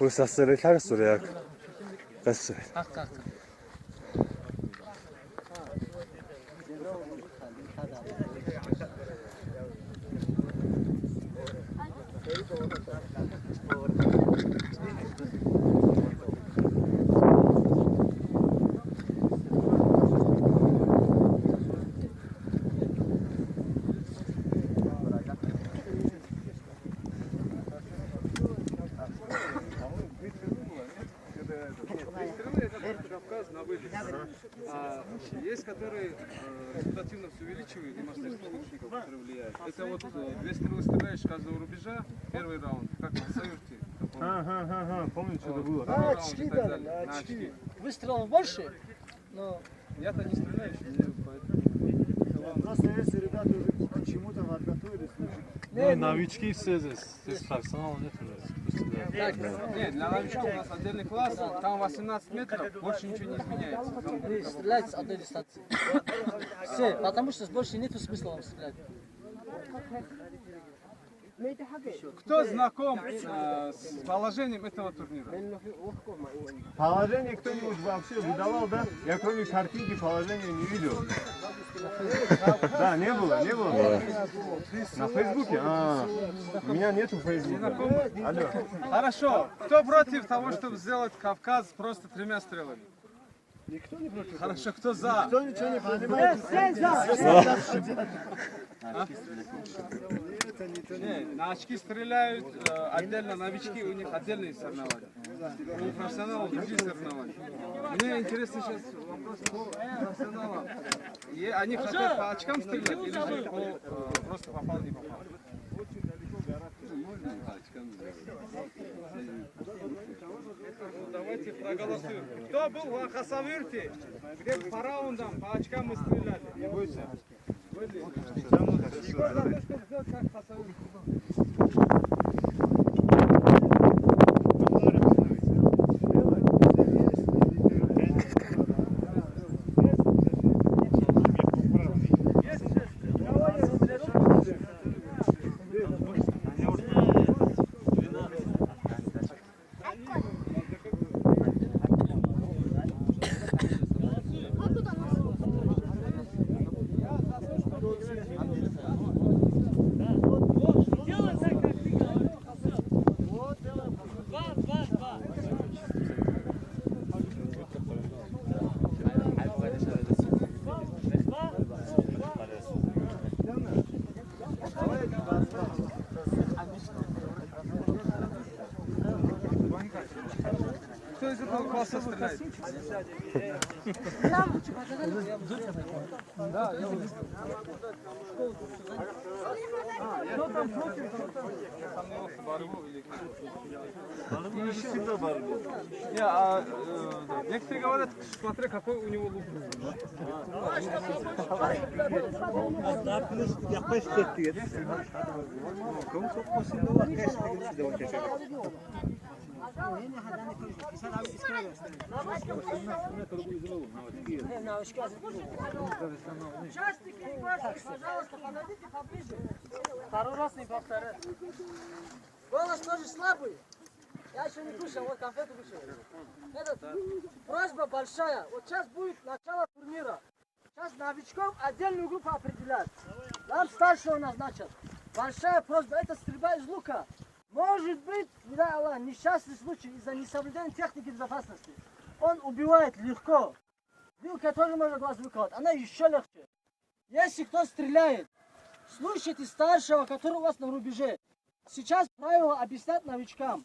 Gusasları her soruya kasır. Есть, которые результативно все увеличивают и мастерство лучников, которые влияют. Это вот 2 стрелы стреляешь с каждого рубежа, первый раунд, как в Союзе. Помните, что это было? На очки дали, на очки. Выстрелов больше, но... Я-то не стреляю еще, Просто если ребята уже почему-то подготовились, Ну, новички все здесь профессионал нет. Нет, для новичков у нас отдельный класс, там 18 метров, больше ничего не изменяется. Вы стреляете с одной дистанции. Все, потому что больше нет смысла вам стрелять. Кто знаком с положением этого турнира? Положение кто-нибудь вообще выдавал, да? Я кроме картинки положения не видел. Да, не было, не было. На Фейсбуке? У меня нету Фейсбука. Алло. Хорошо. Кто против того, чтобы сделать Кавказ просто 3 стрелами? никто не против. Хорошо, кто за? Никто ничего не понимает. Нет, на очки стреляют отдельно новички, у них отдельные соревнования. У профессионалов другие соревнования. Мне интересно сейчас вопрос по профессионалам. Они хотят по очкам стрелять или же просто попал, не попал? Давайте проголосуем. Кто был в Хасавюрте, где по раундам, по очкам мы стреляли? Не бойся. Егор, за то, чтобы сделать как Хасавюрте. Кто из этого класса стреляет? Да, я уже. Кто там против? Сомневался, борьбу или Не всегда борьбу. некоторые говорят, смотря какой у него лук. Пожалуйста, подойдите поближе. Второй раз не повторяй. Голос тоже слабый. Я еще не кушал, вот конфету кушал. Просьба большая. Вот сейчас будет начало турнира. Сейчас новичков отдельную группу определят. Нам старшего назначат. Большая просьба, это стрельба из лука. Может быть, не дай Аллах, несчастный случай из-за несоблюдения техники безопасности. Он убивает легко. Вилка тоже может глаз выколоть, она еще легче. Если кто стреляет, слушайте старшего, который у вас на рубеже. Сейчас правила объяснят новичкам.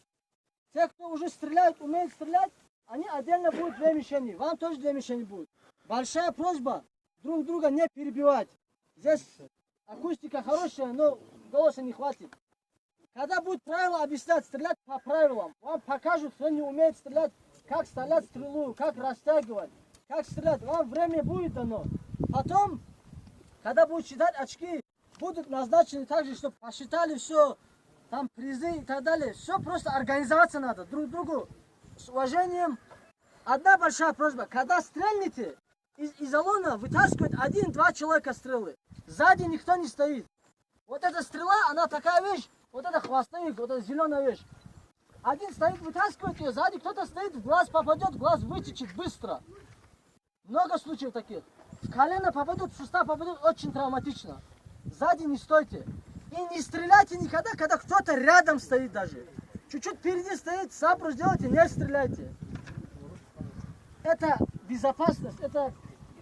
Те, кто уже стреляют, умеют стрелять, они отдельно будут 2 мишени. Вам тоже 2 мишени будут. Большая просьба друг друга не перебивать. Здесь акустика хорошая, но голоса не хватит. Когда будет правила объяснять, стрелять по правилам, вам покажут, кто не умеет стрелять, как стрелять стрелу, как растягивать, как стрелять. Вам время будет дано. Потом, когда будут считать очки, будут назначены так же, чтобы посчитали все, там призы и так далее. Все просто организоваться надо, друг другу с уважением. Одна большая просьба, когда стрельнете, из алона вытаскивают 1-2 человека стрелы. Сзади никто не стоит. Вот эта стрела, она такая вещь, вот это хвостовик, вот эта зеленая вещь. Один стоит, вытаскивает ее, сзади кто-то стоит, в глаз попадет, глаз вытечет быстро. Много случаев таких. В колено попадет, в сустав попадет, очень травматично. Сзади не стойте. И не стреляйте никогда, когда кто-то рядом стоит даже. Чуть-чуть впереди стоит, сабру сделайте, не стреляйте. Это безопасность, это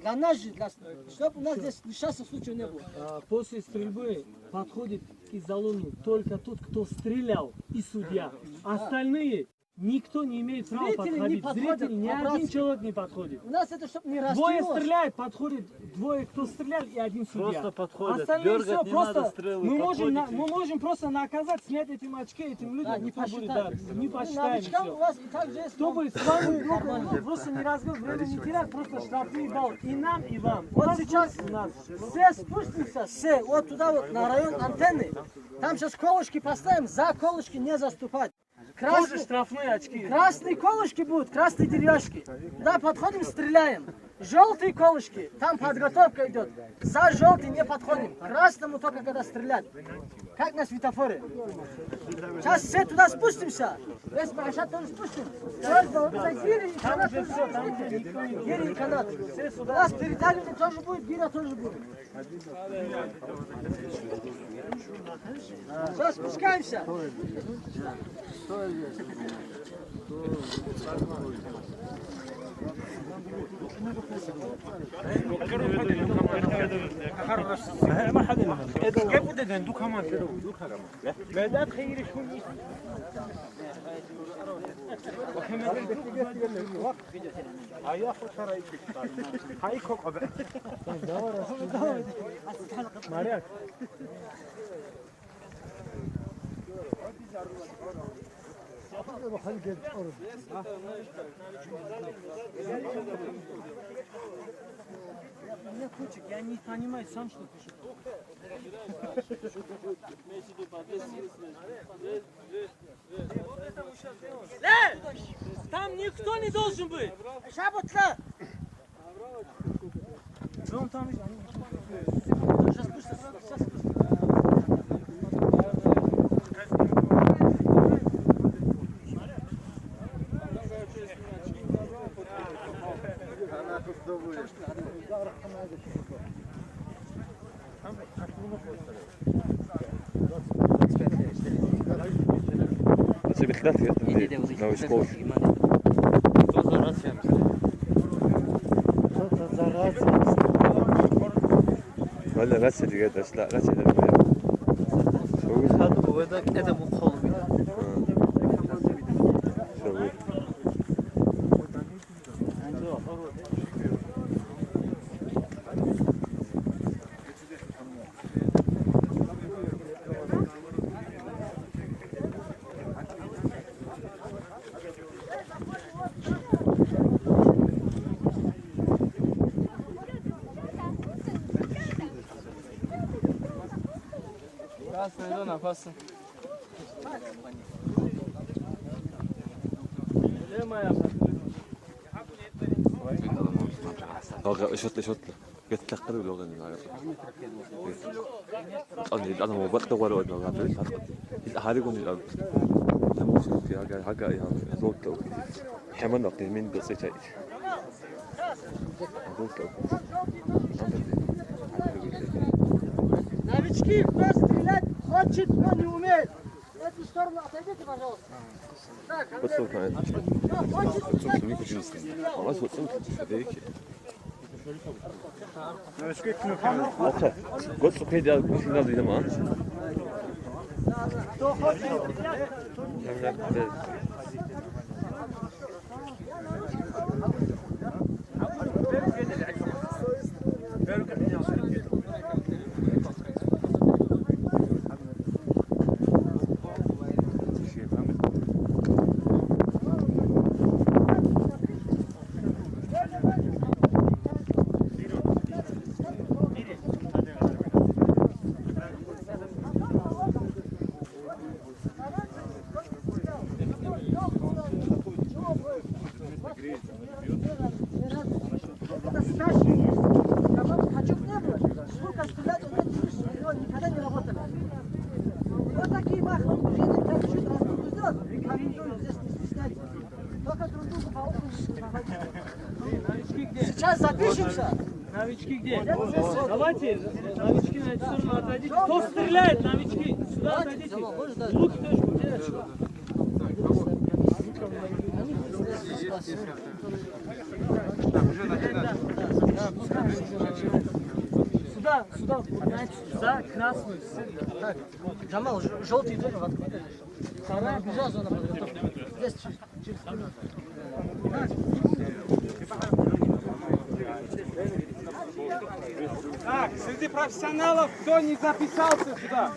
для нас же, чтобы у нас здесь несчастных случаев не было. После стрельбы подходит из залоги только тот, кто стрелял, и судья. Остальные никто не имеет права Зрители не подходить. подходят, Зритель ни один по-братски. человек не подходит. У нас это, чтобы не Двое растянулось. стреляют, подходит двое, кто стрелял, и один судья. Просто подходят. Остальные Дергать все не просто. надо стрелы, Мы подходите. можем просто наказать, снять этим очки этим людям. Да, не кто будет, посчитаем. не посчитаем. и Новичкам у всё. вас и так же есть. Чтобы с вами просто не разговаривать, время не терять, просто штрафные баллы. И нам, и вам. Вот сейчас у нас. все спустимся, все, вот туда вот, на район антенны. Там сейчас колышки поставим, за колышки не заступать. Тоже штрафные очки. Красные колышки будут, красные деревяшки. Да, подходим, стреляем. Желтые колышки, там подготовка идет. За желтый не подходим. Красному только когда стрелять. Как на светофоре. Сейчас все туда спустимся. Весь Марашат тоже спустим. Гири и канат тоже будет. Гири и канат. У нас передали тоже будет, гира тоже будет. Сейчас спускаемся. Нет, Кучик, я не понимаю сам, что пишет. Там никто не должен быть. Шабутла. Он там Сейчас спустимся. Сейчас спустимся. Sobie kwiaty na wojskowych. Co za racja? Co to za racja? ولا غسل جدا لا غسل هذا هو ذاك أدم القلب. Красный зон опасен. شوت قلت تقريبا لو غني انا مو وقت ولا ولا هاريكم الارض تمشي في حاجه يا زوجته حمل نقطه من بسيطه Новички, кто стрелять хочет, но не умеет. В эту сторону отойдите, пожалуйста. Так, بصوا معايا кто хочет стрелять, خلاص лучше стрелял. خلاص وصلت هذيك Novичki knuffar. اوكي قلت اوكي ده في ناس يا جماعه Кто хочет стрелять, это страшно. Кого хочу не было. Сколько стрелять, вот эти никогда не работали. Вот такие махнут движения, как чуть раз сделать, рекомендую. Новички где? Сейчас запишемся. Новички где? Давайте, новички на эту сторону отойдите. Кто стреляет, новички? Сюда отойдите. Лук точку делайте. Сюда, за красную. Джамал, желтый дверь в открытую. Вторая бежа зона подготовки. Здесь через спину. Так, среди профессионалов кто не записался сюда?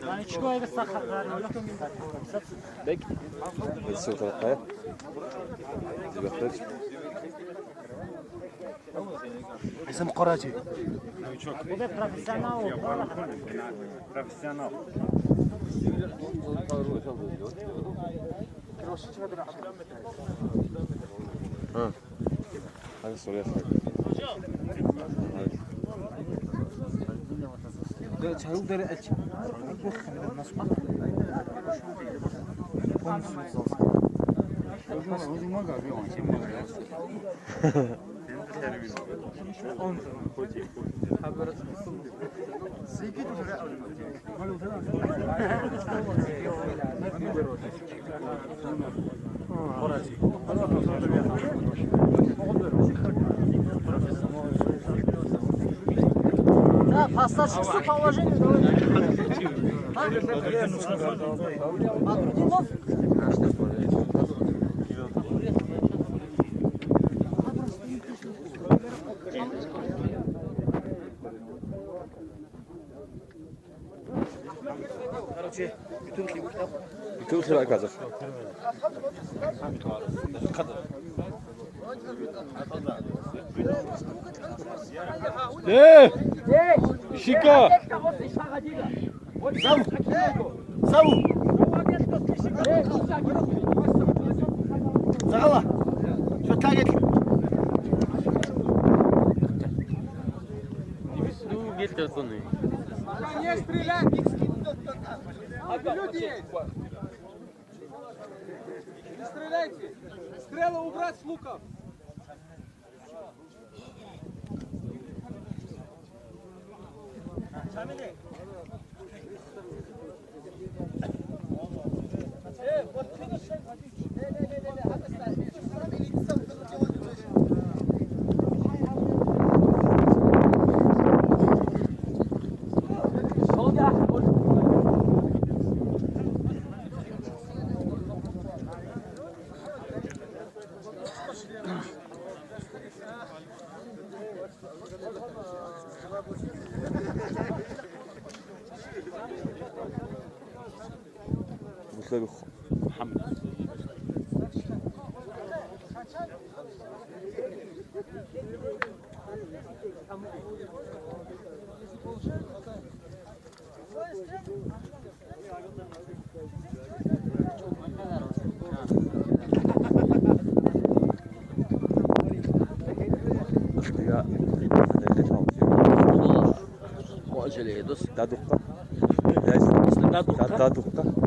Новичковый сахар. Все это اسم قراجي Bude profesional. Профессионал. هذا سوريا Да, поставьте положение. Магрудинов? بتقول خير كذا ايه شيكا زغلة شو تلاقيت Не стрелять! Люди есть! Не стреляйте! Стрелы убрать с луков! بتلاقي محمد واجل يدوس ده دقة لا دقة ده دقة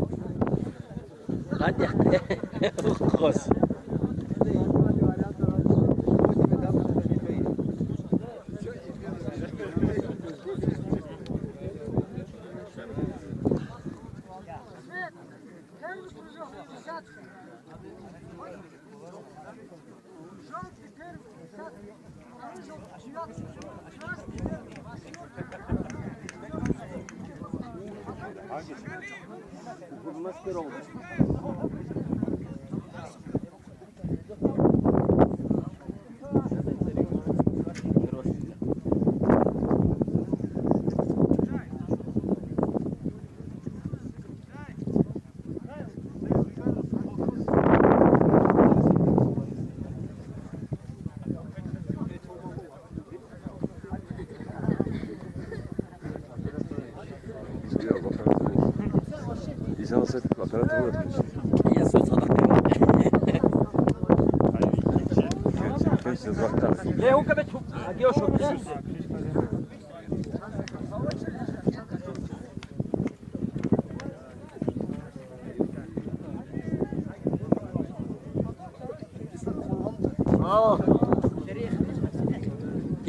غادي خلاص 이상한 세트 Я соцсетах. Я его когда одежду.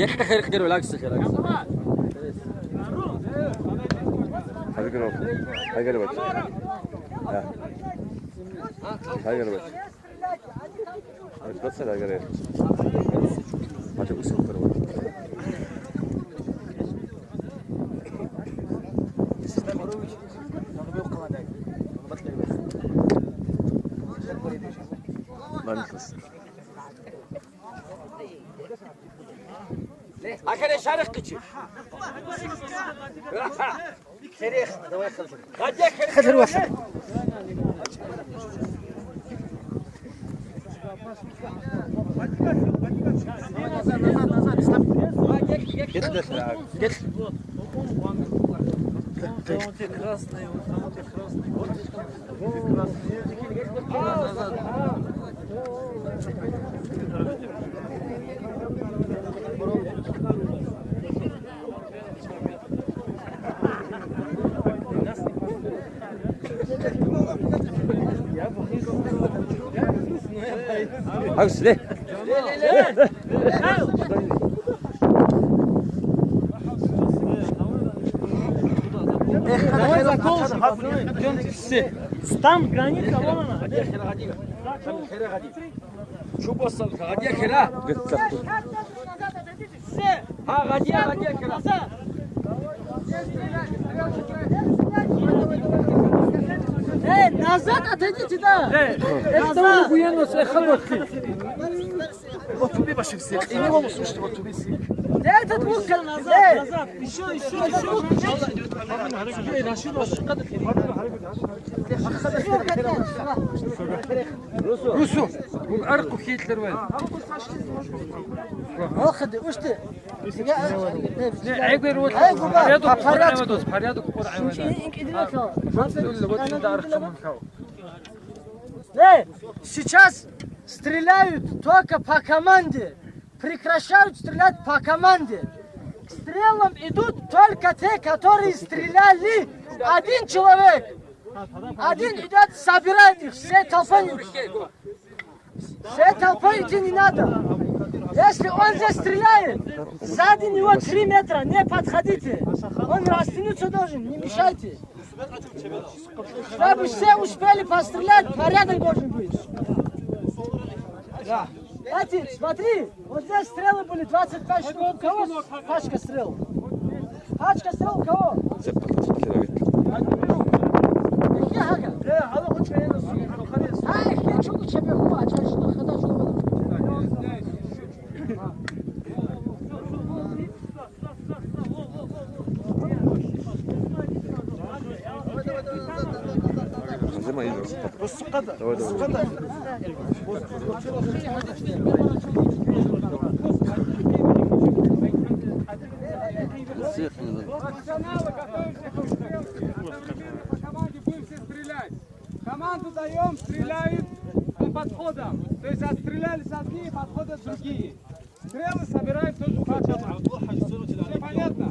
يا اخي خير خير بالعكس خير بالعكس هذا قرب هذا قرب هذا قرب بس هذا قرب ما تبغى سكر ما نخلص هكذا شارخ قتشي شريخ خذ الوسط عكس ليه Там граница, вон она. شو بوصلك غادي كلا قلت ها غادي كلا назад отойдите, да! Это военный слыховой. Вот туби баши всех. И не могу слушать вот туби всех. Этот лука Назад, еще. روسو والعرق وهتلر وين؟ واخد وش ته؟ عيب يروح порядок Сейчас стреляют только по команде. Прекращают стрелять по команде. К стрелам идут только те, которые стреляли. Один человек. Один идет, собирает их. Все толпой идти не надо. Если он здесь стреляет, сзади него 3 метра, не подходите. Он растянуться должен, не мешайте. Чтобы все успели пострелять, порядок должен быть. Эти, смотри, вот здесь стрелы были 25 штук. У кого пачка стрел? Пачка стрел у кого? زي ما يجي بص قدر Команду даем, стреляют по подходам. То есть отстрелялись одни, подходят другие. Стрелы собираем тоже по подходам. Все понятно?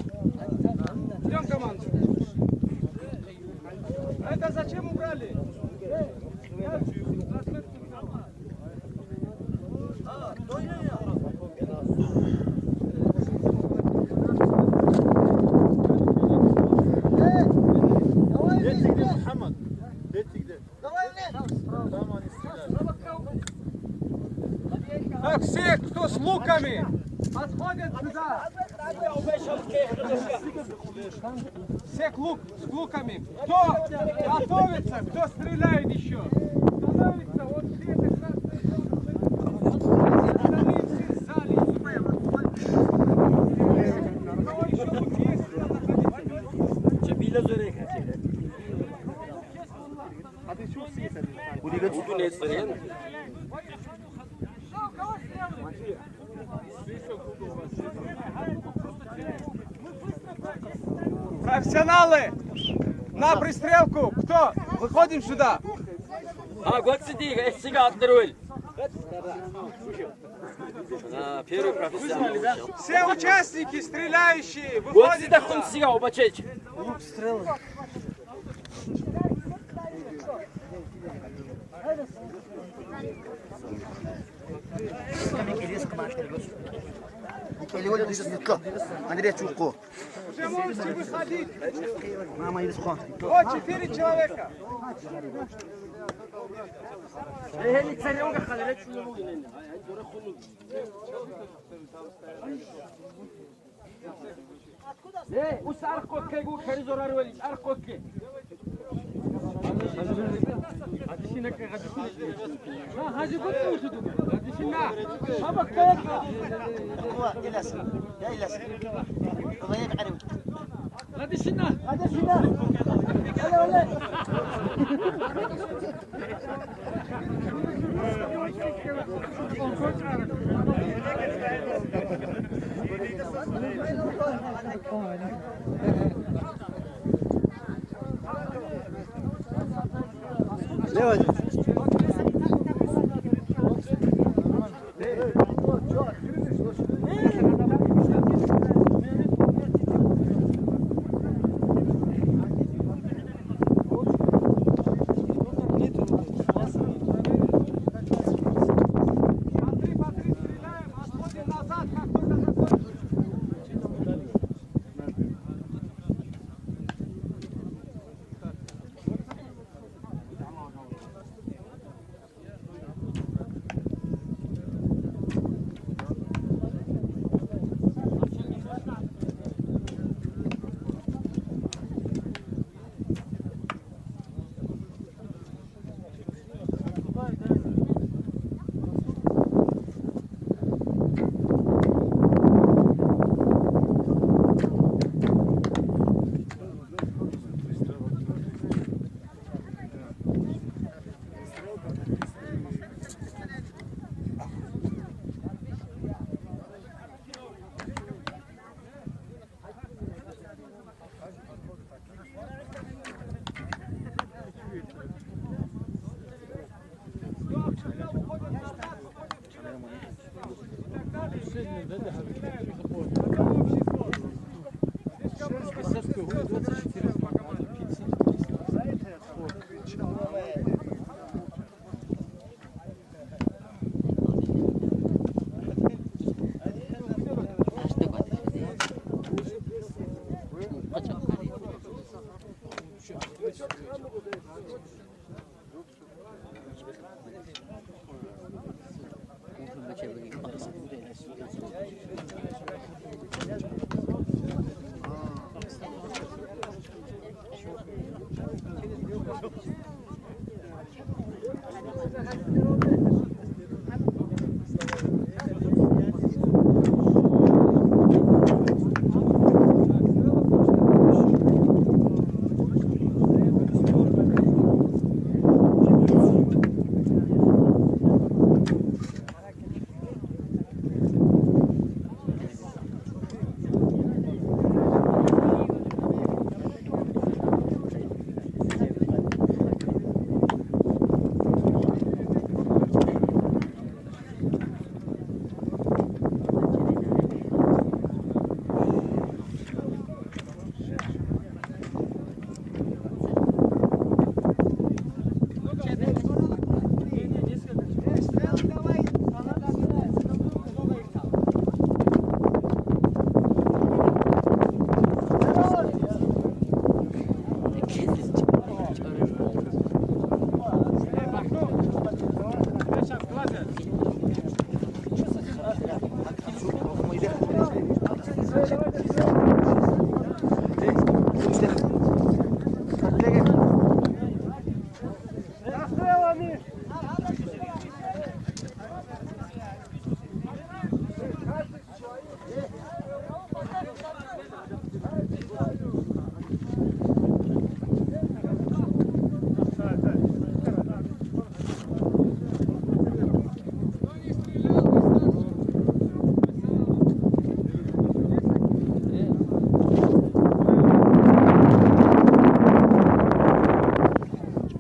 Ждем команду. Это зачем убрали? Так, все, кто с луками, подходят сюда. Все с луками. Кто готовится, кто стреляет еще. Становится вот все остальные все в зале. У кого еще лук есть, профессионалы, на пристрелку. Кто? Выходим сюда. А, год сиди, эссига аттырыл. Первый профессионал. Все участники, стреляющие, Год выходят сида туда. хун сига обачеч. Или вот здесь никто. Андрей Чурко. Уже можете выходить. Мама из Хон. Вот 4 человека. Уж аркотке гу херизор арвелич, аркотке. Hacı Kutlu Hadi şimdi. Sabah هو إلاس يا إلاس الله يبعد Hadi şimdi. Смотри, стреляем, отходим назад, как только закончим.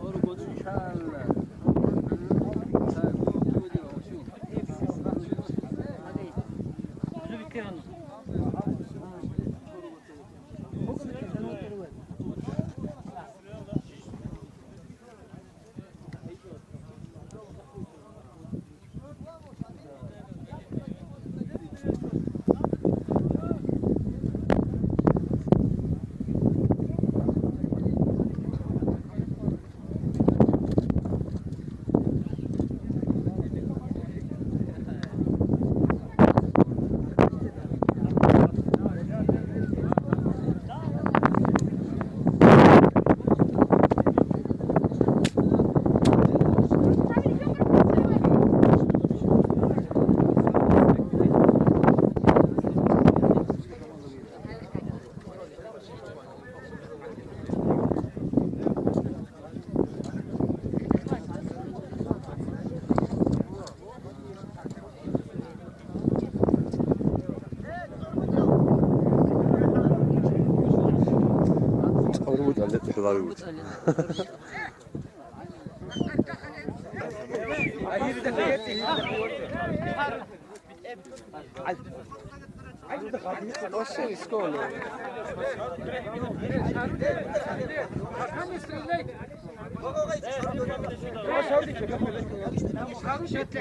Doğru konuşmuş. $1 بود.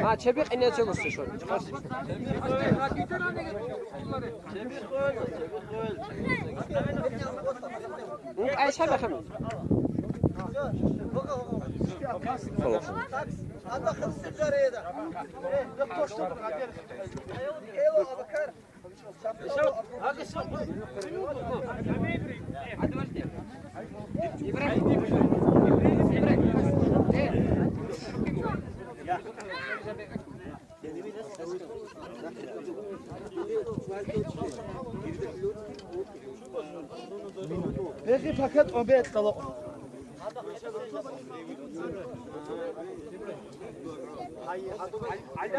Ha çebik ne çabuk şu. Ayşe bakalım. خلاص. هذا 5 جريدة دكتور ايوه ابو بكر Peki paket o bet dalo. Hayır, hadi.